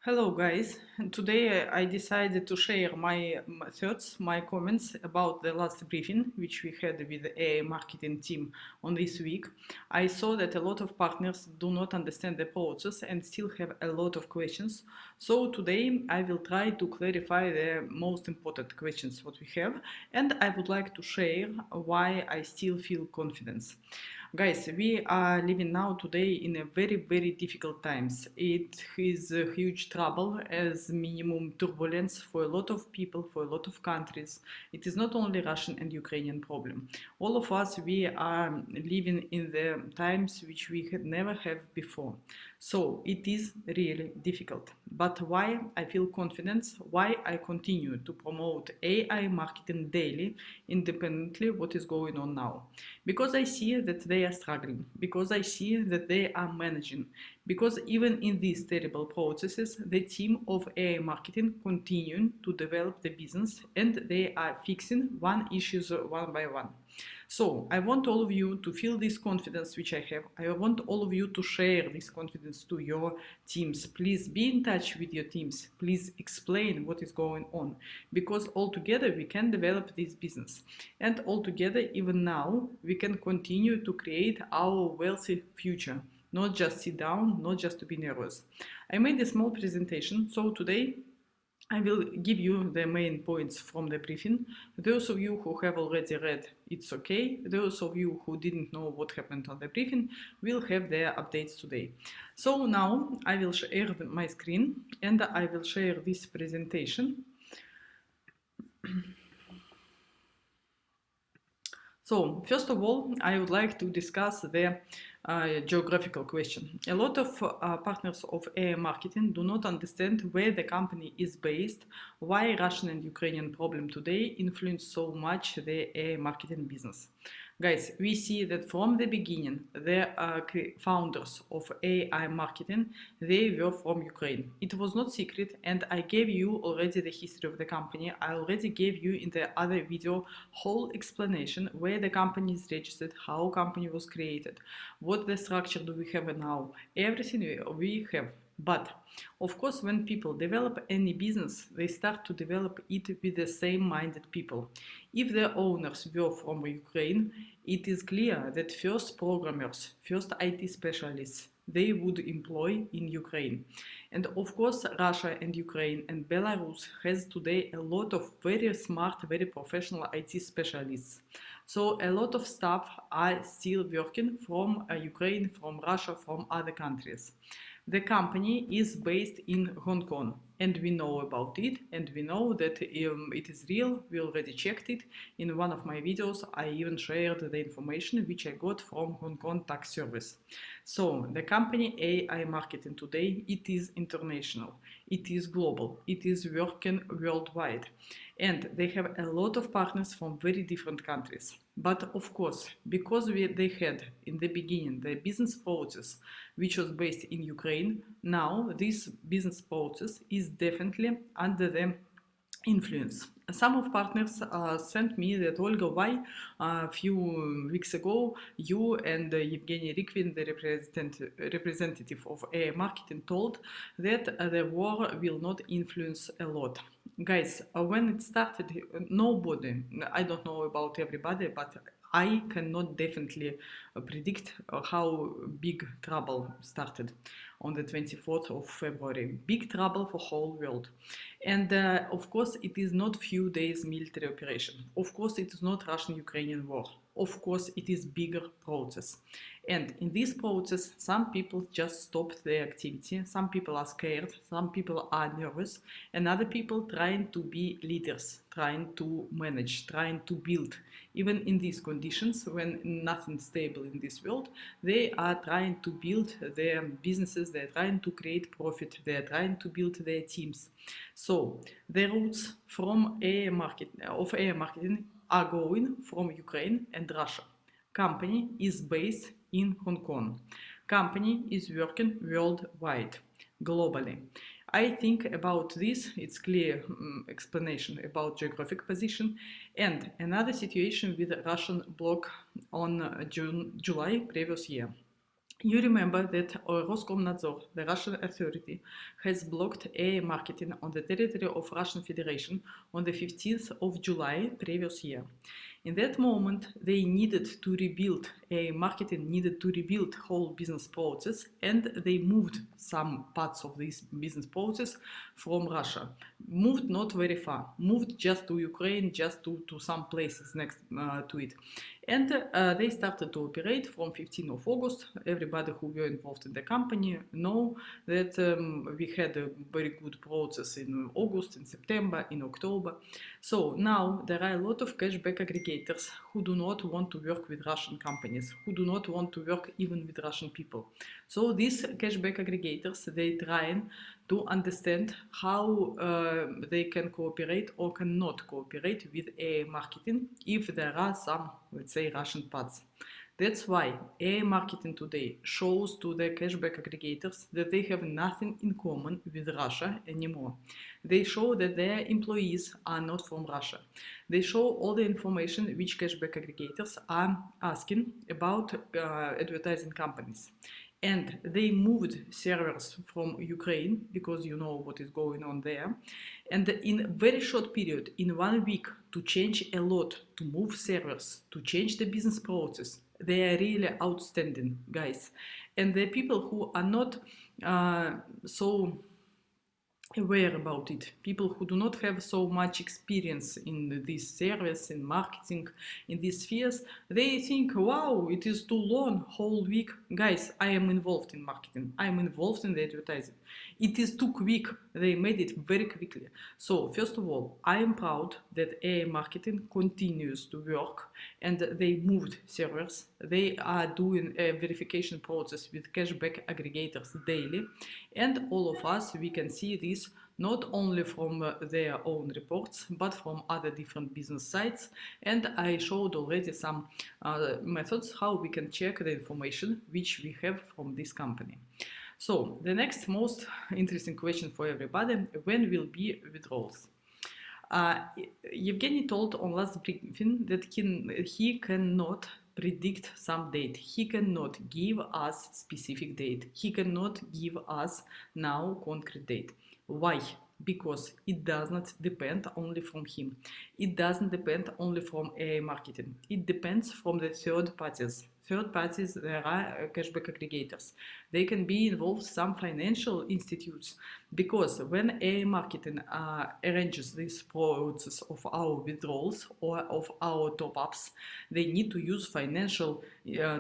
Hello guys, today I decided to share my thoughts, my comments about the last briefing which we had with the AI marketing team on this week. I saw that a lot of partners do not understand the process and still have a lot of questions. So today I will try to clarify the most important questions what we have, and I would like to share why I still feel confidence. Guys, we are living now today in a very difficult times. It is a huge trouble as minimum turbulence for a lot of people, for a lot of countries. It is not only Russian and Ukrainian problem. All of us, we are living in the times which we had never have before. So it is really difficult. But why I feel confidence, why I continue to promote AI marketing daily, independently what is going on now. Because I see that they are struggling, because I see that they are managing, because even in these terrible processes, the team of AI marketing continuing to develop the business and they are fixing one issues one by one. So I want all of you to feel this confidence which I have. I want all of you to share this confidence to your teams. Please be in touch with your teams. Please explain what is going on, because all together we can develop this business. And all together, even now, we can continue to create our wealthy future. Not just sit down, not just to be nervous. I made a small presentation, so today I will give you the main points from the briefing. Those of you who have already read, it's okay. Those of you who didn't know what happened on the briefing will have their updates today. So now I will share my screen and I will share this presentation. So, first of all, I would like to discuss the geographical question. A lot of partners of AI marketing do not understand where the company is based, why Russian and Ukrainian problem today influence so much the AI marketing business. Guys, we see that from the beginning, the founders of AI marketing, they were from Ukraine. It was not secret, and I gave you already the history of the company. I already gave you in the other video whole explanation where the company is registered, how company was created, what the structure do we have now, everything we have. But of course, when people develop any business, they start to develop it with the same-minded people. If the owners were from Ukraine, it is clear that first programmers, first IT specialists, they would employ in Ukraine. And of course, Russia and Ukraine and Belarus has today a lot of very smart, very professional IT specialists. So a lot of staff are still working from Ukraine, from Russia, from other countries. The company is based in Hong Kong, and we know about it, and we know that it is real. We already checked it. In one of my videos, I even shared the information which I got from Hong Kong tax service. So the company AiMarketing today, it is international, it is global, it is working worldwide, and they have a lot of partners from very different countries. But of course, because they had in the beginning the business process which was based in Ukraine, now this business process is definitely under the influence. Some of partners sent me that, Olga, why a few weeks ago you and Evgeny Rikvin, the representative of AI marketing, told that the war will not influence a lot. Guys, when it started, nobody, I don't know about everybody, but I cannot definitely predict how big trouble started on the 24th of February. Big trouble for whole world. And of course, it is not few days military operation. Of course, it is not Russian-Ukrainian war. Of course, it is bigger process. And in this process, some people just stopped their activity. Some people are scared. Some people are nervous. And other people trying to be leaders, trying to manage, trying to build. Even in these conditions, when nothing stable in this world, they are trying to build their businesses. They're trying to create profit. They're trying to build their teams. So the roots from AI marketing are going from Ukraine and Russia. Company is based in Hong Kong. Company is working worldwide, globally. I think about this, it's clear explanation about geographic position, and another situation with Russian bloc on July previous year. You remember that Roskomnadzor, the Russian authority, has blocked AI marketing on the territory of Russian Federation on the 15th of July previous year. In that moment, they needed to rebuild, AI marketing needed to rebuild whole business process, and they moved some parts of this business process from Russia. Moved not very far, moved just to Ukraine, just to some places next to it. And they started to operate from 15th of August. Everybody who were involved in the company know that we had a very good process in August, in September, in October. So now there are a lot of cashback aggregators who do not want to work with Russian companies, who do not want to work even with Russian people. So these cashback aggregators, they trying to understand how they can cooperate or cannot cooperate with AI marketing if there are some, let's say, Russian parts. That's why AI marketing today shows to the cashback aggregators that they have nothing in common with Russia anymore. They show that their employees are not from Russia. They show all the information which cashback aggregators are asking about advertising companies. And they moved servers from Ukraine because you know what is going on there. And in a very short period, in 1 week, to change a lot, to move servers, to change the business process, they are really outstanding, guys. And the people who are not so aware about it, people who do not have so much experience in this service, in marketing, in these spheres, they think, wow, it is too long, whole week. Guys, I am involved in marketing, I am involved in the advertising. It is too quick, they made it very quickly. So first of all, I am proud that AI marketing continues to work, and they moved servers. They are doing a verification process with cashback aggregators daily, and all of us, we can see this not only from their own reports, but from other different business sites. And I showed already some methods how we can check the information which we have from this company. So the next most interesting question for everybody: when will be withdrawals? Evgeny told on last briefing that he cannot predict some date. He cannot give us specific date. He cannot give us now concrete date. Why? Because it does not depend only from him. It doesn't depend only from AI marketing. It depends from the third parties. Third parties, there are cashback aggregators. They can be involved some financial institutes, because when AI marketing arranges this process of our withdrawals or of our top-ups, they need to use financial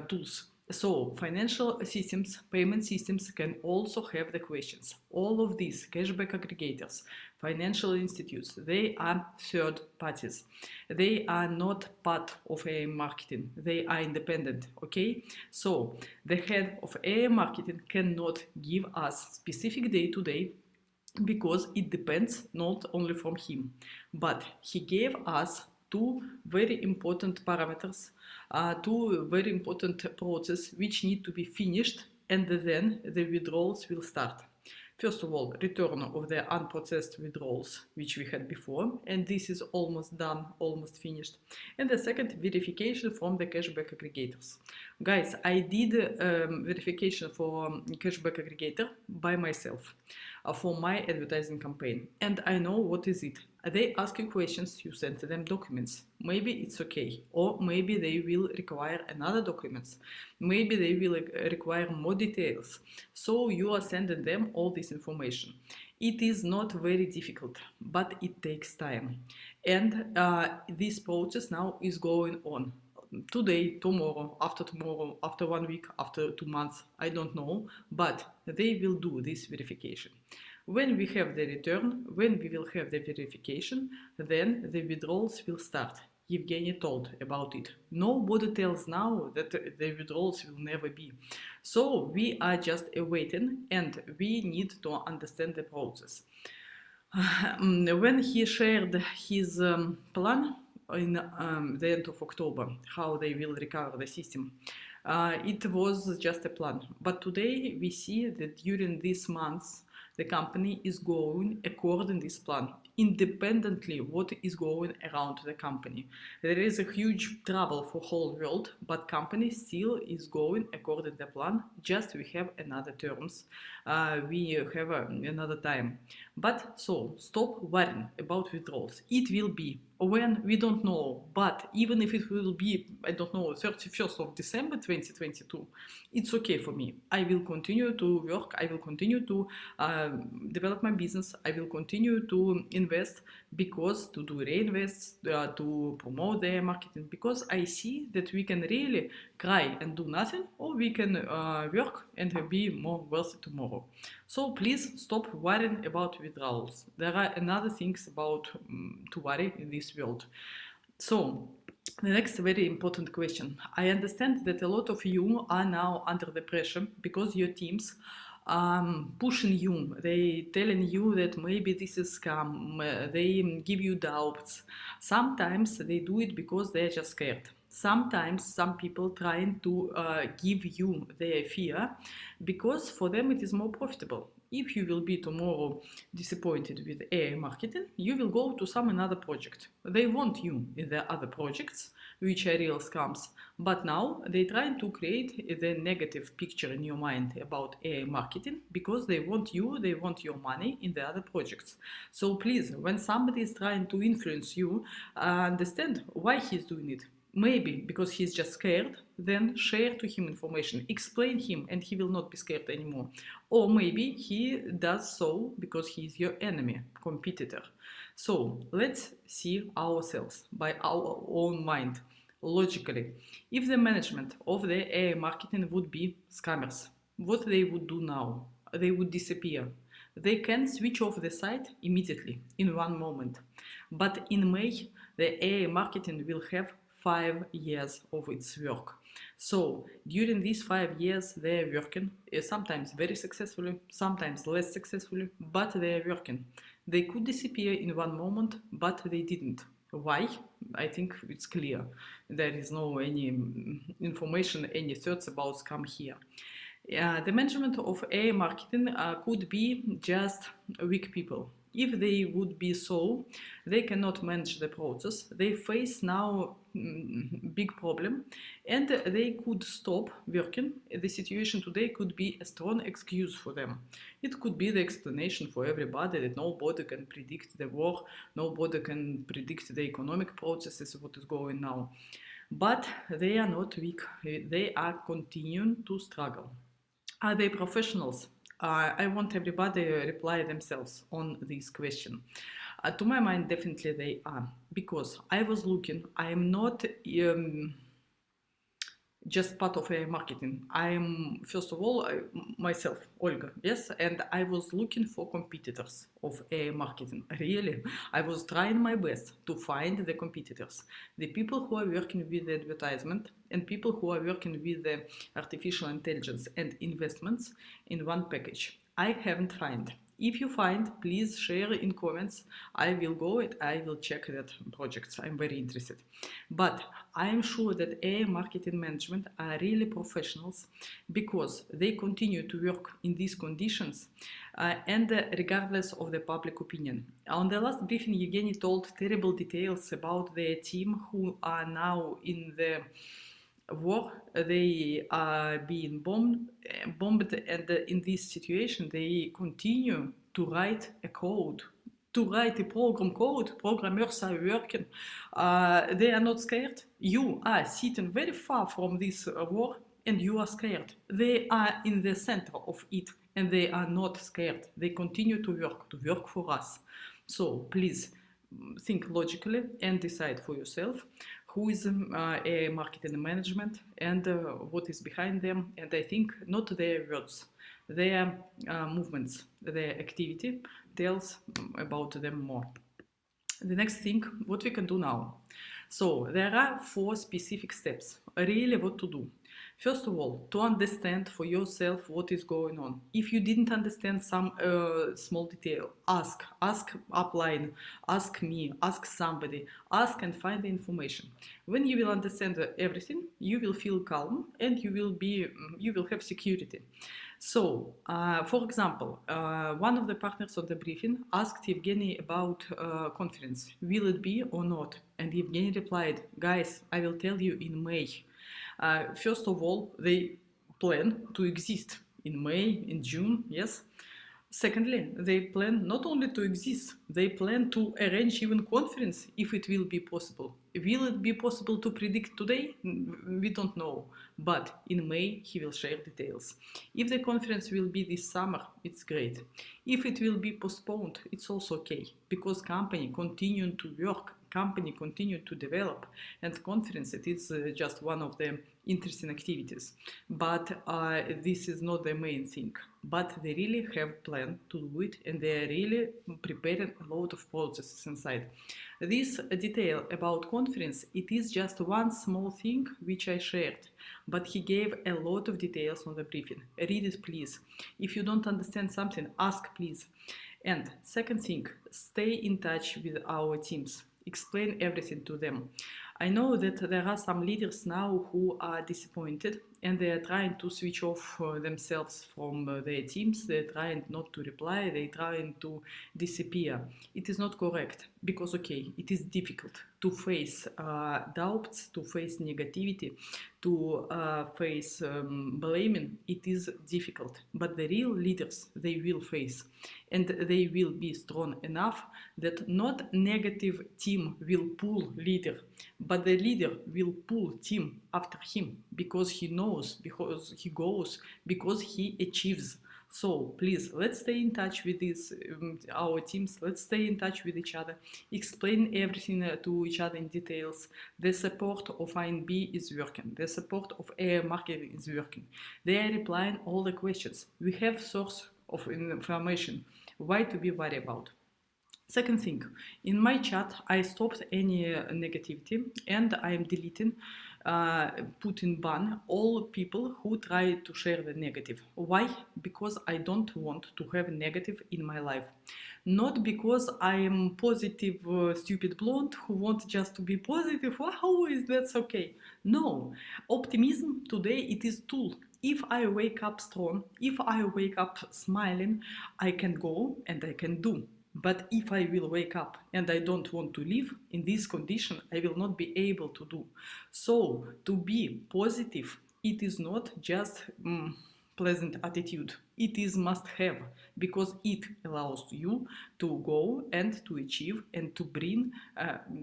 tools. So financial systems, payment systems can also have the questions. All of these cashback aggregators, financial institutes, they are third parties. They are not part of AI marketing. They are independent, okay? So the head of AI marketing cannot give us specific day to day, because it depends not only from him, but he gave us two very important parameters, two very important process which need to be finished, and then the withdrawals will start. First of all, return of the unprocessed withdrawals which we had before, and this is almost done, almost finished. And the second, verification from the cashback aggregators. Guys, I did verification for cashback aggregator by myself for my advertising campaign, and I know what is it. They ask you questions, you send them documents. Maybe it's okay, or maybe they will require another documents. Maybe they will require more details. So you are sending them all this information. It is not very difficult, but it takes time. And this process now is going on. Today, tomorrow, after 1 week, after 2 months, I don't know, but they will do this verification. When we have the return, when we will have the verification, then the withdrawals will start. Evgeny told about it. Nobody tells now that the withdrawals will never be. So we are just awaiting, and we need to understand the process. When he shared his plan in the end of October, how they will recover the system, it was just a plan. But today we see that during these months, the company is going according to this plan, independently what is going around the company. There is a huge trouble for whole world, but company still is going according to the plan. Just we have another terms, we have another time. But so stop worrying about withdrawals. It will be when we don't know, but even if it will be, I don't know, 31st of December 2022, it's okay for me. I will continue to work, I will continue to develop my business, I will continue to invest, because to do reinvest, to promote their marketing, because I see that we can really cry and do nothing, or we can work and be more wealthy tomorrow. So please stop worrying about withdrawals. There are another things about to worry in this world. So the next very important question. I understand that a lot of you are now under the pressure because your teams pushing you. They telling you that maybe this is scam. They give you doubts. Sometimes they do it because they're just scared. Sometimes some people trying to give you their fear because for them it is more profitable. If you will be tomorrow disappointed with AI marketing, you will go to some another project. They want you in their other projects, which are real scams. But now they trying to create the negative picture in your mind about AI marketing because they want you, they want your money in the other projects. So please, when somebody is trying to influence you, understand why he's doing it. Maybe because he's just scared, then share to him information, explain him, and he will not be scared anymore. Or maybe he does so because he's your enemy, competitor. So let's see ourselves by our own mind, logically. If the management of the AI marketing would be scammers, what they would do now? They would disappear. They can switch off the site immediately, in one moment. But in May, the AI marketing will have 5 years of its work. So during these 5 years they are working, sometimes very successfully, sometimes less successfully, but they are working. They could disappear in one moment, but they didn't. Why? I think it's clear. There is no any information, any thoughts about scam here. The management of AI marketing could be just weak people. If they would be so, they cannot manage the process. They face now big problem, and they could stop working. The situation today could be a strong excuse for them. It could be the explanation for everybody that nobody can predict the war, nobody can predict the economic processes, what is going now. But they are not weak. They are continuing to struggle. Are they professionals? I want everybody to reply themselves on this question. To my mind, definitely they are. Because I was looking, I am not just part of AI marketing. I am, first of all, myself, Olga, yes, and I was looking for competitors of AI marketing. Really, I was trying my best to find the competitors, the people who are working with the advertisement and people who are working with the artificial intelligence and investments in one package. I haven't found. If you find, please share in comments. I will go and I will check that projects. I'm very interested. But I am sure that AI marketing management are really professionals because they continue to work in these conditions and regardless of the public opinion. On the last briefing, Evgeny told terrible details about their team who are now in the war. They are being bombed, and in this situation they continue to write a code, to write a program code. Programmers are working. They are not scared. You are sitting very far from this war and you are scared. They are in the center of it and they are not scared. They continue to work for us. So please think logically and decide for yourself who is a marketing management and what is behind them. And I think not their words, their movements, their activity tells about them more. The next thing, what we can do now. So there are 4 specific steps, really what to do. First of all, to understand for yourself what is going on. If you didn't understand some small detail, ask upline, ask me, ask somebody, ask and find the information. When you will understand everything, you will feel calm and you will have security. So, for example, one of the partners on the briefing asked Evgeny about conference. Will it be or not? And Evgeny replied, guys, I will tell you in May. First of all, they plan to exist in May, in June, yes. Secondly, they plan not only to exist, they plan to arrange even conference if it will be possible. Will it be possible to predict today? We don't know. But in May, he will share details. If the conference will be this summer, it's great. If it will be postponed, it's also okay, because company continue to work, company continue to develop, and conference, it is just one of the interesting activities. But this is not the main thing. But they really have plan to do it, and they are really preparing a lot of processes inside. This detail about conference, it is just one small thing which I shared, but he gave a lot of details on the briefing. Read it, please. If you don't understand something, ask, please. And second thing, stay in touch with our teams. Explain everything to them. I know that there are some leaders now who are disappointed and they are trying to switch off themselves from their teams. They're trying not to reply. They're trying to disappear. It is not correct because, okay, it is difficult to face doubts, to face negativity, to face blaming. It is difficult, but the real leaders, they will face, and they will be strong enough that not negative team will pull leader, but the leader will pull team after him because he knows, because he goes, because he achieves. So please, let's stay in touch with our teams. Let's stay in touch with each other. Explain everything to each other in details. The support of INB is working. The support of AI.MARKETING is working. They are replying all the questions. We have source of information. Why to be worried about? Second thing, in my chat, I stopped any negativity and I am deleting, putting ban all people who try to share the negative. Why? Because I don't want to have negative in my life. Not because I am positive, stupid blonde who wants just to be positive. Wow, is that okay? No, optimism today, it is tool. If I wake up strong, if I wake up smiling, I can go and I can do. But if I will wake up and I don't want to live in this condition, I will not be able to do. So to be positive, it is not just pleasant attitude. It is must have, because it allows you to go and to achieve and to bring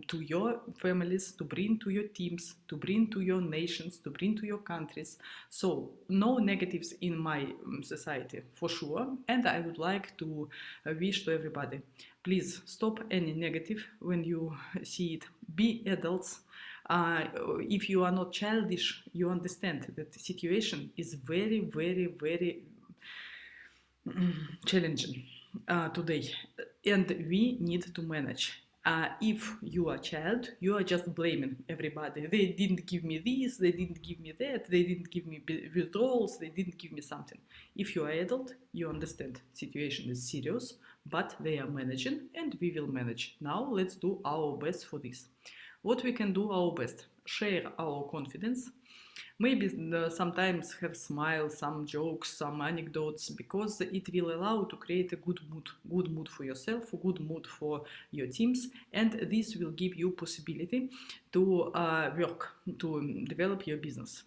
to your families, to bring to your teams, to bring to your nations, to bring to your countries. So no negatives in my society for sure. And I would like to wish to everybody, please stop any negative when you see it. Be adults. If you are not childish, you understand that the situation is very, very, very challenging today, and we need to manage. If you are a child, you are just blaming everybody. They didn't give me this, they didn't give me that, they didn't give me withdrawals, they didn't give me something. If you are adult, you understand situation is serious, but they are managing and we will manage. Now let's do our best for this. What we can do our best? Share our confidence. Maybe sometimes have smile, some jokes, some anecdotes, because it will allow to create a good mood for yourself, a good mood for your teams, and this will give you possibility to work, to develop your business.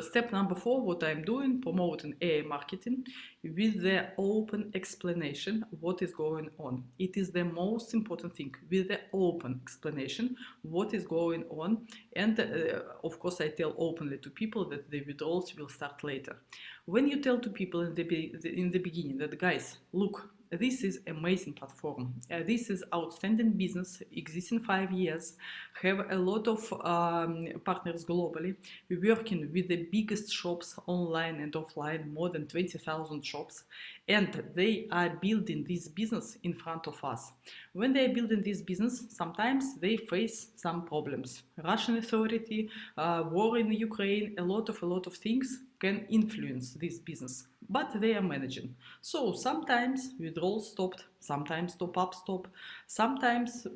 Step number 4, what I'm doing, promoting AI marketing with the open explanation what is going on. It is the most important thing, with the open explanation what is going on. And of course I tell openly to people that the withdrawals will start later. When you tell to people in the beginning that, guys, look, this is amazing platform. This is outstanding business, existing 5 years, have a lot of partners globally, working with the biggest shops online and offline, more than 20,000 shops, and they are building this business in front of us. When they are building this business, sometimes they face some problems. Russian authority, war in Ukraine, a lot of things can influence this business, but they are managing. So sometimes withdrawals stopped, sometimes top up stop, sometimes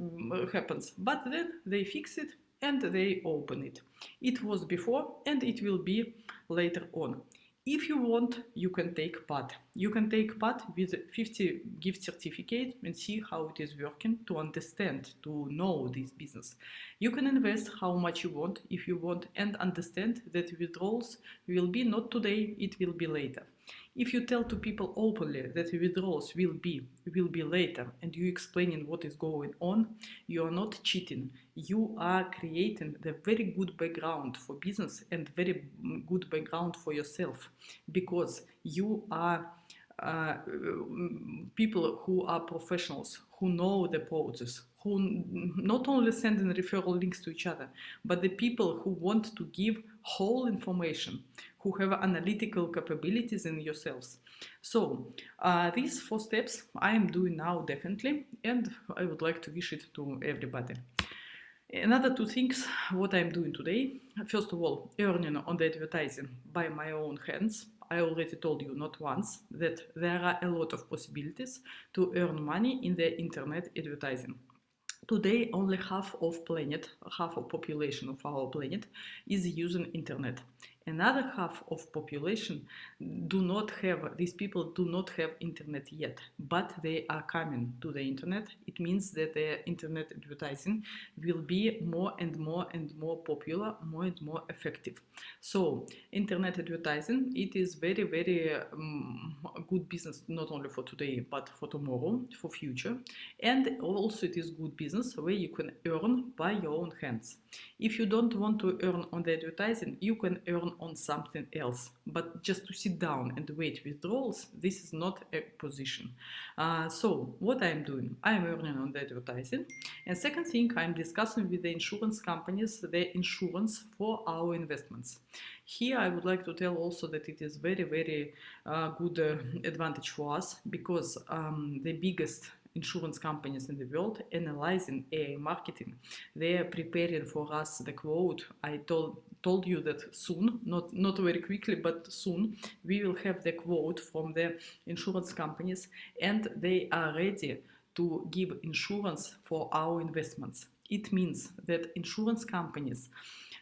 happens, but then they fix it and they open it. It was before and it will be later on. If you want, you can take part. You can take part with 50 gift certificate and see how it is working, to understand, to know this business. You can invest how much you want, if you want, and understand that withdrawals will be not today, it will be later. If you tell to people openly that withdrawals will be later, and you explaining what is going on, you are not cheating. You are creating the very good background for business and very good background for yourself, because you are people who are professionals, who know the process, who not only sending referral links to each other, but the people who want to give whole information, who have analytical capabilities in yourselves. So these 4 steps I am doing now definitely, and I would like to wish it to everybody. Another 2 things what I'm doing today. First of all, earning on the advertising by my own hands. I already told you not once that there are a lot of possibilities to earn money in the internet advertising. Today, only half of population of our planet is using internet. Another half of population these people do not have internet yet, but they are coming to the internet. It means that the internet advertising will be more and more and more popular, more and more effective. So internet advertising, it is very, very good business, not only for today, but for tomorrow, for future. And also it is good business where you can earn by your own hands. If you don't want to earn on the advertising, you can earn on something else. But just to sit down and wait withdrawals, this is not a position. So what I'm doing, I'm earning on the advertising. And second thing, I'm discussing with the insurance companies the insurance for our investments. Here I would like to tell also that it is very, very good advantage for us, because the biggest insurance companies in the world analyzing AI marketing. They are preparing for us the quote. I told you that soon, not very quickly, but soon, we will have the quote from the insurance companies, and they are ready to give insurance for our investments. It means that insurance companies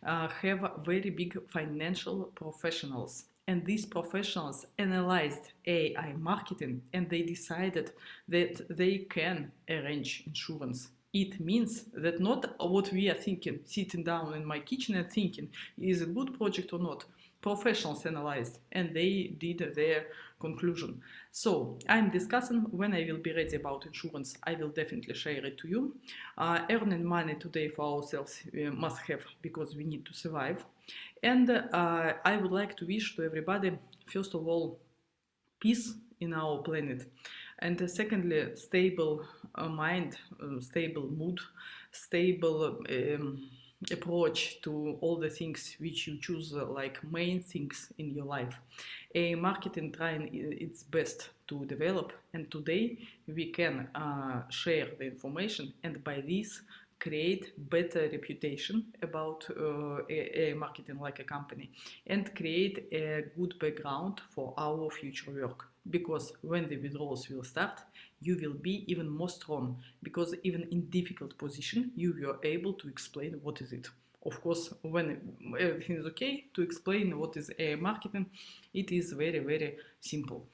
have very big financial professionals. And these professionals analyzed AI marketing, and they decided that they can arrange insurance. It means that not what we are thinking, sitting down in my kitchen and thinking, is it a good project or not? Professionals analyzed, and they did their conclusion. So I'm discussing when I will be ready about insurance. I will definitely share it to you. Earning money today for ourselves must have, because we need to survive. And I would like to wish to everybody, first of all, peace in our planet. And secondly, stable mind, stable mood, stable approach to all the things which you choose like main things in your life. Marketing trying its best to develop, and today we can share the information, and by this create better reputation about marketing like a company, and create a good background for our future work. Because when the withdrawals will start, you will be even more strong, because even in difficult position, you were able to explain what is it. Of course, when everything is okay, to explain what is AI marketing, it is very, very simple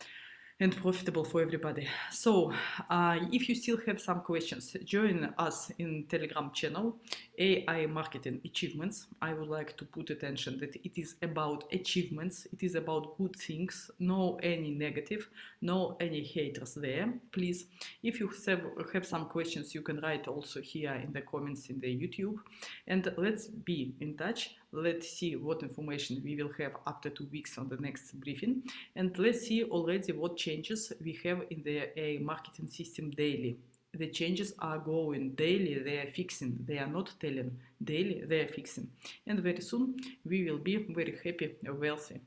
and profitable for everybody. So if you still have some questions, join us in Telegram channel, AI Marketing Achievements. I would like to put attention that it is about achievements. It is about good things, no any negative, no any haters there. Please, if you have some questions, you can write also here in the comments in the YouTube. And let's be in touch. Let's see what information we will have after 2 weeks on the next briefing. And let's see already what changes we have in the AI marketing system daily. The changes are going daily, they are fixing, they are not telling, daily they are fixing. And very soon we will be very happy, wealthy,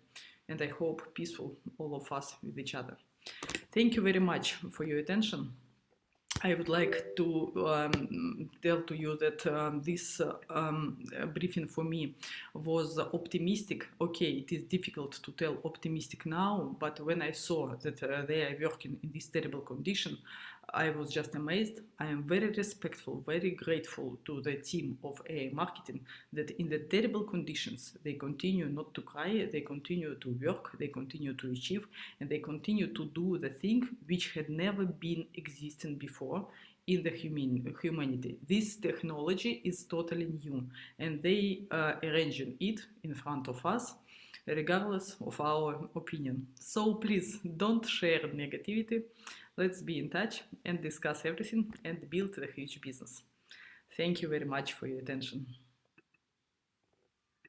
and I hope peaceful, all of us with each other. Thank you very much for your attention. I would like to tell to you that this briefing for me was optimistic. Okay, it is difficult to tell optimistic now, but when I saw that they are working in this terrible condition, I was just amazed. I am very respectful, very grateful to the team of AI Marketing that in the terrible conditions, they continue not to cry, they continue to work, they continue to achieve, and they continue to do the thing which had never been existing before in the humanity. This technology is totally new, and they are arranging it in front of us regardless of our opinion. So please don't share negativity. Let's be in touch and discuss everything and build a huge business. Thank you very much for your attention.